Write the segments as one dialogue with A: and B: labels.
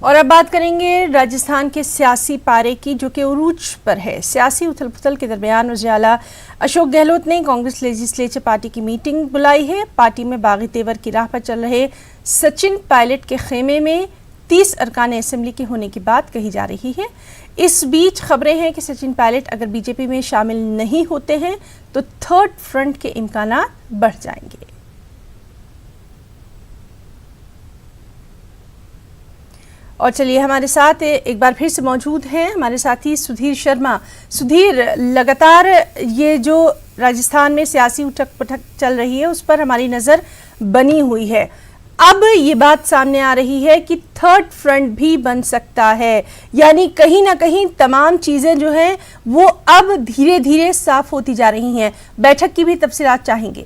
A: और अब बात करेंगे राजस्थान के सियासी पारे की, जो कि उरूज पर है। सियासी उथल पुथल के दरमियान वज़ीर आला अशोक गहलोत ने कांग्रेस लेजिस्लेचर पार्टी की मीटिंग बुलाई है। पार्टी में बागी तेवर की राह पर चल रहे सचिन पायलट के खेमे में 30 अरकान असेंबली के होने की बात कही जा रही है। इस बीच खबरें हैं कि सचिन पायलट अगर बीजेपी में शामिल नहीं होते हैं तो थर्ड फ्रंट के इम्कानात बढ़ जाएंगे। और चलिए, हमारे साथ एक बार फिर से मौजूद हैं हमारे साथी सुधीर शर्मा। सुधीर, लगातार ये जो राजस्थान में सियासी उठक पटक चल रही है उस पर हमारी नज़र बनी हुई है। अब ये बात सामने आ रही है कि थर्ड फ्रंट भी बन सकता है, यानी कहीं ना कहीं तमाम चीज़ें जो हैं वो अब धीरे धीरे साफ होती जा रही हैं। बैठक की भी तफसीलात चाहेंगे।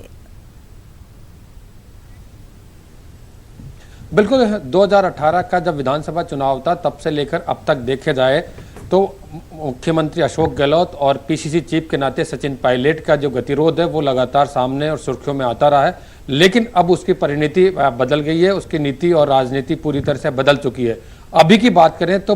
B: बिल्कुल, 2018 का जब विधानसभा चुनाव था तब से लेकर अब तक देखे जाए तो मुख्यमंत्री अशोक गहलोत और पीसीसी चीफ के नाते सचिन पायलट का जो गतिरोध है वो लगातार सामने और सुर्खियों में आता रहा है। लेकिन अब उसकी परिणति बदल गई है, उसकी नीति और राजनीति पूरी तरह से बदल चुकी है। अभी की बात करें तो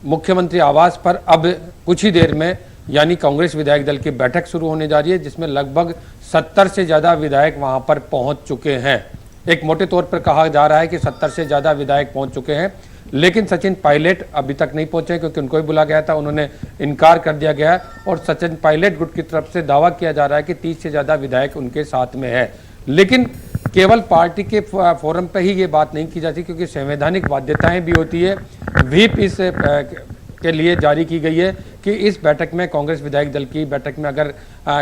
B: मुख्यमंत्री आवास पर अब कुछ ही देर में यानी कांग्रेस विधायक दल की बैठक शुरू होने जा रही है, जिसमें लगभग 70 से ज़्यादा विधायक वहाँ पर पहुँच चुके हैं। एक मोटे तौर पर कहा जा रहा है कि 70 से ज़्यादा विधायक पहुंच चुके हैं, लेकिन सचिन पायलट अभी तक नहीं पहुंचे क्योंकि उनको भी बुला गया था, उन्होंने इनकार कर दिया गया है। और सचिन पायलट गुट की तरफ से दावा किया जा रहा है कि 30 से ज़्यादा विधायक उनके साथ में है। लेकिन केवल पार्टी के फोरम पर ही ये बात नहीं की जाती, क्योंकि संवैधानिक बाध्यताएँ भी होती है। व्हीप इस के लिए जारी की गई है कि इस बैठक में, कांग्रेस विधायक दल की बैठक में अगर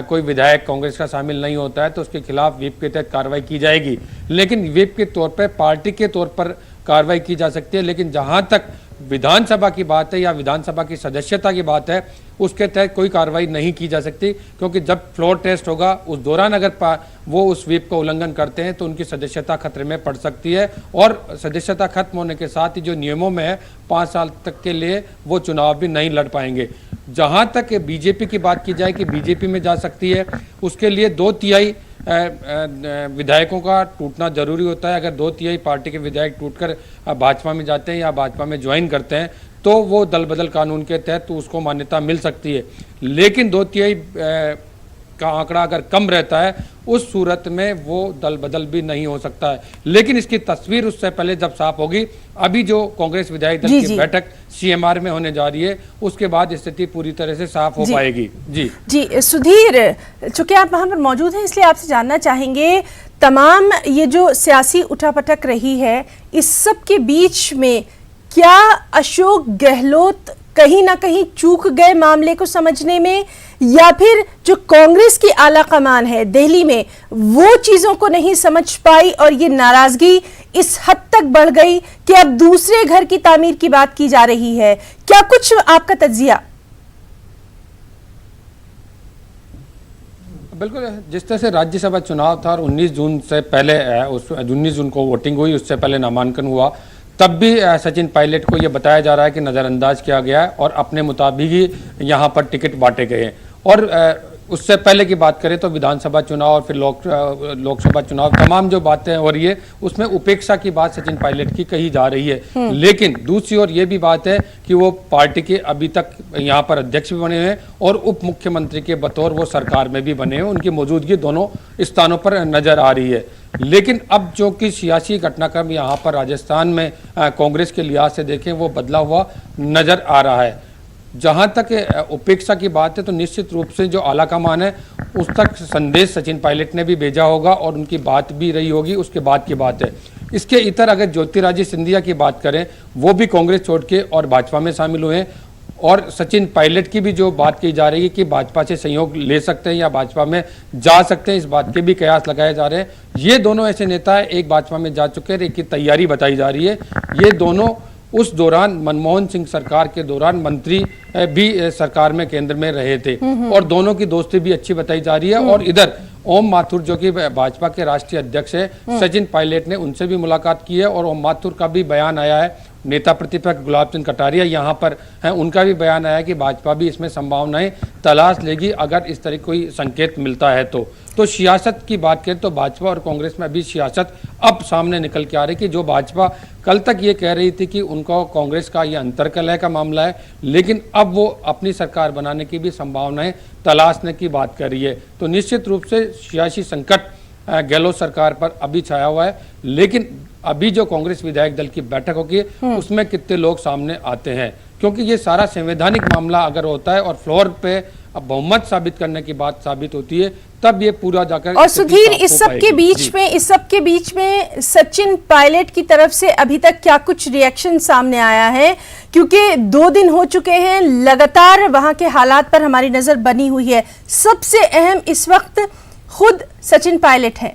B: कोई विधायक कांग्रेस का शामिल नहीं होता है तो उसके खिलाफ व्हिप के तहत कार्रवाई की जाएगी। लेकिन व्हिप के तौर पर, पार्टी के तौर पर कार्रवाई की जा सकती है। लेकिन जहां तक विधानसभा की बात है या विधानसभा की सदस्यता की बात है, उसके तहत कोई कार्रवाई नहीं की जा सकती, क्योंकि जब फ्लोर टेस्ट होगा उस दौरान अगर वो उस व्हिप का उल्लंघन करते हैं तो उनकी सदस्यता खतरे में पड़ सकती है। और सदस्यता खत्म होने के साथ ही जो नियमों में है 5 साल तक के लिए वो चुनाव भी नहीं लड़ पाएंगे। जहां तक बीजेपी की बात की जाए कि बीजेपी में जा सकती है, उसके लिए 2/3 विधायकों का टूटना जरूरी होता है। अगर 2/3 पार्टी के विधायक टूटकर भाजपा में जाते हैं या भाजपा में ज्वाइन करते हैं तो वो दल बदल कानून के तहत तो उसको मान्यता मिल सकती है। लेकिन 2/3 का आंकड़ा अगर कम रहता है उस सूरत में वो दल बदल भी नहीं हो सकता है। लेकिन इसकी तस्वीर उससे पहले जब साफ होगी, अभी जो कांग्रेस विधायक दल की बैठक सीएमआर में होने जा रही है उसके बाद स्थिति पूरी तरह से साफ हो पाएगी।
A: जी सुधीर, चूंकि आप वहां पर मौजूद हैं इसलिए आपसे जानना चाहेंगे, तमाम ये जो सियासी उठापटक रही है इस सब के बीच में क्या अशोक गहलोत कहीं ना कहीं चूक गए मामले को समझने में, या फिर जो कांग्रेस की आला कमान है दिल्ली में वो चीजों को नहीं समझ पाई और ये नाराजगी इस हद तक बढ़ गई कि अब दूसरे घर की तामीर की बात की जा रही है? क्या कुछ आपका तज्जिया?
B: बिल्कुल, जिस तरह से राज्यसभा चुनाव था और 19 जून से पहले 19 जून को वोटिंग हुई, उससे पहले नामांकन हुआ, तब भी सचिन पायलट को ये बताया जा रहा है कि नज़रअंदाज किया गया है और अपने मुताबिक ही यहाँ पर टिकट बांटे गए हैं। और उससे पहले की बात करें तो विधानसभा चुनाव और फिर लोकसभा चुनाव, तमाम जो बातें हो रही है उसमें उपेक्षा की बात सचिन पायलट की कही जा रही है। लेकिन दूसरी ओर ये भी बात है कि वो पार्टी के अभी तक यहाँ पर अध्यक्ष भी बने हुए हैं और उप मुख्यमंत्री के बतौर वो सरकार में भी बने हुए, उनकी मौजूदगी दोनों स्थानों पर नजर आ रही है। लेकिन अब जो कि सियासी घटनाक्रम यहाँ पर राजस्थान में कांग्रेस के लिहाज से देखें वो बदला हुआ नजर आ रहा है। जहाँ तक उपेक्षा की बात है तो निश्चित रूप से जो आला कमान है उस तक संदेश सचिन पायलट ने भी भेजा होगा और उनकी बात भी रही होगी, उसके बाद की बात है। इसके इतर अगर ज्योतिरादित्य सिंधिया की बात करें, वो भी कांग्रेस छोड़ के और भाजपा में शामिल हुए हैं। और सचिन पायलट की भी जो बात की जा रही है कि भाजपा से सहयोग ले सकते हैं या भाजपा में जा सकते हैं, इस बात के भी कयास लगाए जा रहे हैं। ये दोनों ऐसे नेता है, एक भाजपा में जा चुके हैं, एक की तैयारी बताई जा रही है। ये दोनों उस दौरान मनमोहन सिंह सरकार के दौरान मंत्री भी सरकार में केंद्र में रहे थे और दोनों की दोस्ती भी अच्छी बताई जा रही है। और इधर ओम माथुर जो कि भाजपा के राष्ट्रीय अध्यक्ष है, सचिन पायलट ने उनसे भी मुलाकात की है और ओम माथुर का भी बयान आया है नेता प्रतिपक्ष गुलाब चंद कटारिया यहाँ पर हैं, उनका भी बयान आया कि भाजपा भी इसमें संभावनाएं तलाश लेगी अगर इस तरह कोई संकेत मिलता है तो सियासत की बात करें तो भाजपा और कांग्रेस में अभी सियासत अब सामने निकल के आ रही कि जो भाजपा कल तक ये कह रही थी कि उनका कांग्रेस का ये अंतर्कलह का मामला है, लेकिन अब वो अपनी सरकार बनाने की भी संभावनाएं तलाशने की बात कर रही है। तो निश्चित रूप से सियासी संकट गहलोत सरकार पर अभी छाया हुआ है, लेकिन अभी जो कांग्रेस विधायक दल की बैठक होगी उसमें कितने लोग सामने आते हैं, क्योंकि ये सारा संवैधानिक मामला अगर होता है और फ्लोर पे अब बहुमत साबित करने की बात साबित होती है तब ये पूरा जाकर।
A: और सुधीर, इस सब के बीच में सचिन पायलट की तरफ से अभी तक क्या कुछ रिएक्शन सामने आया है? क्योंकि 2 दिन हो चुके हैं, लगातार वहां के हालात पर हमारी नजर बनी हुई है। सबसे अहम इस वक्त खुद सचिन पायलट है।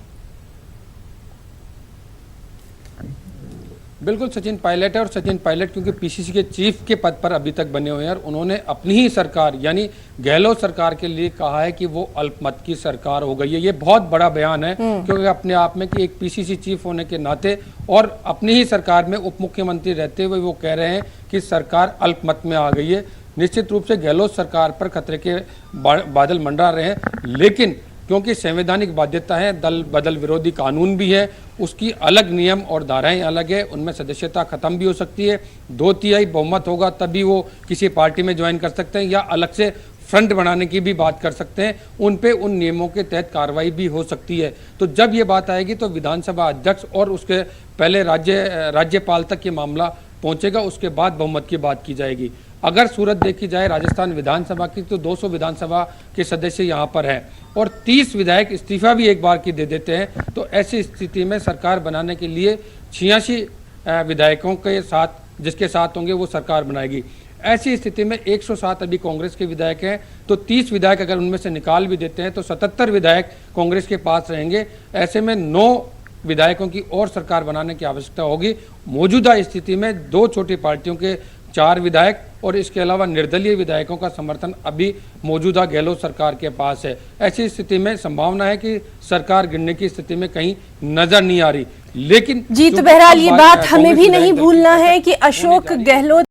B: बिल्कुल सचिन पायलट है, और सचिन पायलट क्योंकि पीसीसी के चीफ के पद पर अभी तक बने हुए हैं और उन्होंने अपनी ही सरकार यानी गहलोत सरकार के लिए कहा है कि वो अल्पमत की सरकार हो गई है। ये बहुत बड़ा बयान है, क्योंकि अपने आप में कि एक पीसीसी चीफ होने के नाते और अपनी ही सरकार में उप मुख्यमंत्री रहते हुए वो कह रहे हैं कि सरकार अल्पमत में आ गई है। निश्चित रूप से गहलोत सरकार पर खतरे के बादल मंडरा रहे हैं, लेकिन क्योंकि संवैधानिक बाध्यता है, दल बदल विरोधी कानून भी है, उसकी अलग नियम और धाराएं अलग है, उनमें सदस्यता खत्म भी हो सकती है। 2/3 बहुमत होगा तभी वो किसी पार्टी में ज्वाइन कर सकते हैं या अलग से फ्रंट बनाने की भी बात कर सकते हैं। उन पे उन नियमों के तहत कार्रवाई भी हो सकती है। तो जब ये बात आएगी तो विधानसभा अध्यक्ष और उसके पहले राज्यपाल तक ये मामला पहुंचेगा, उसके बाद बहुमत की बात की जाएगी। अगर सूरत देखी जाए राजस्थान विधानसभा की तो 200 विधानसभा के सदस्य यहाँ पर हैं और 30 विधायक इस्तीफा भी एक बार की दे देते हैं। तो ऐसी स्थिति में सरकार बनाने के लिए 86 विधायकों के साथ जिसके साथ होंगे वो सरकार बनाएगी। ऐसी स्थिति में 107 अभी कांग्रेस के विधायक हैं, तो 30 विधायक अगर उनमें से निकाल भी देते हैं तो 77 विधायक कांग्रेस के पास रहेंगे। ऐसे में 9 विधायकों की और सरकार बनाने की आवश्यकता होगी। मौजूदा स्थिति में 2 छोटी पार्टियों के 4 विधायक और इसके अलावा निर्दलीय विधायकों का समर्थन अभी मौजूदा गहलोत सरकार के पास है। ऐसी स्थिति में संभावना है कि सरकार गिरने की स्थिति में कहीं नजर नहीं आ रही। लेकिन
A: जी, तो बहरहाल ये बात हमें भी नहीं भूलना है कि अशोक गहलोत